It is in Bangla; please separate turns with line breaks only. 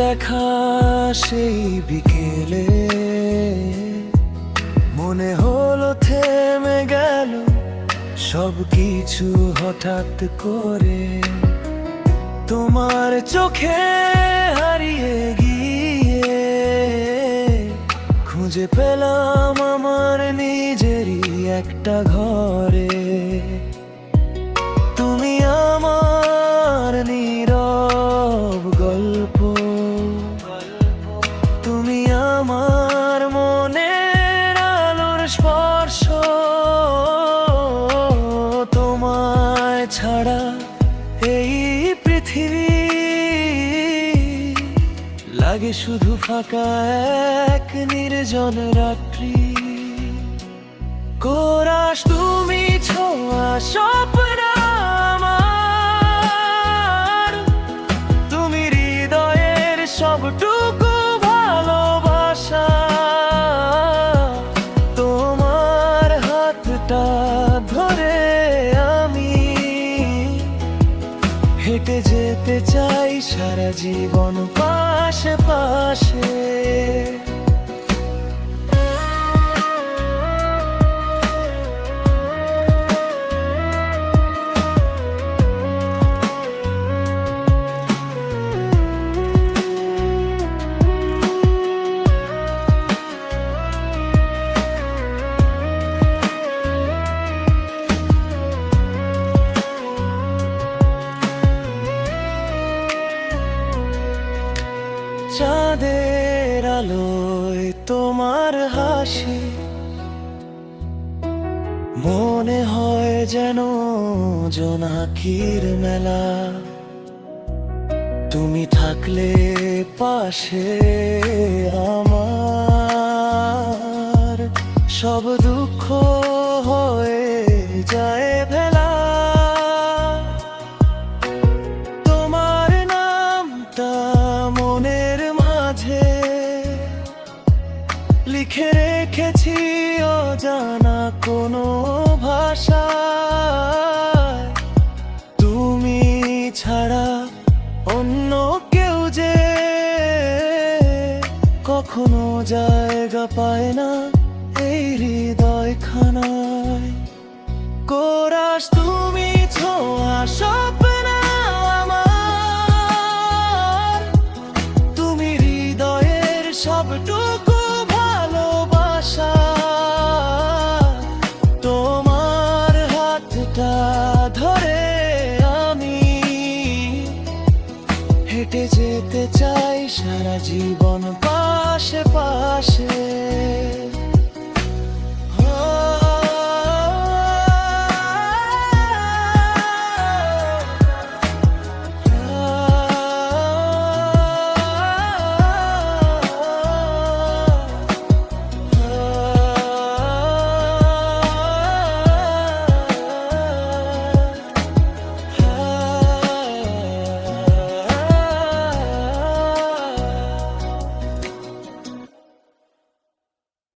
দেখা সেই বিকেলে মনে হলো থেমে গেল সবকিছু হঠাৎ করে। তোমার চোখে হারিয়ে গিয়ে খুঁজে পেলাম আমার নিজেরই একটা ঘরে। তুমি আমার নীরব গল্প, তুমি আমার মনের আলোর স্পর্শ। তোমায় ছাড়া এই পৃথিবী লাগে শুধু ফাঁকা এক নির্জন রাত্রি। কোরাস তুমি ছোঁয়া স্বপ্ন আমার, তুমি হৃদয়ের সবটুকু ভালোবাসা। তোমার হাতটা ধরে আমি হেঁটে যেতে চাই সারা জীবন পাশে পাশে। চাঁদের আলোয় তোমার হাসি মনে হয় যেন জোনাকির মেলা। তুমি থাকলে পাশে আমার সব দুঃখ হয়ে যায় ভেলা। তোমার নামটা মনের মাঝে লিখে রেখেছি অজানা কোনো ভাষায়। তুমি ছাড়া অন্য কেউ যে কখনো জায়গা পায় না এই হৃদয়খানায়। কোরাস তুমি ছোঁয়া স্বপ্ন আমার, তুমি হৃদয়ের সবটুকু ভালোবাসা। তোমার হাতটা ধরে আমি হেঁটে যেতে চাই সারা জীবন পাশে পাশে।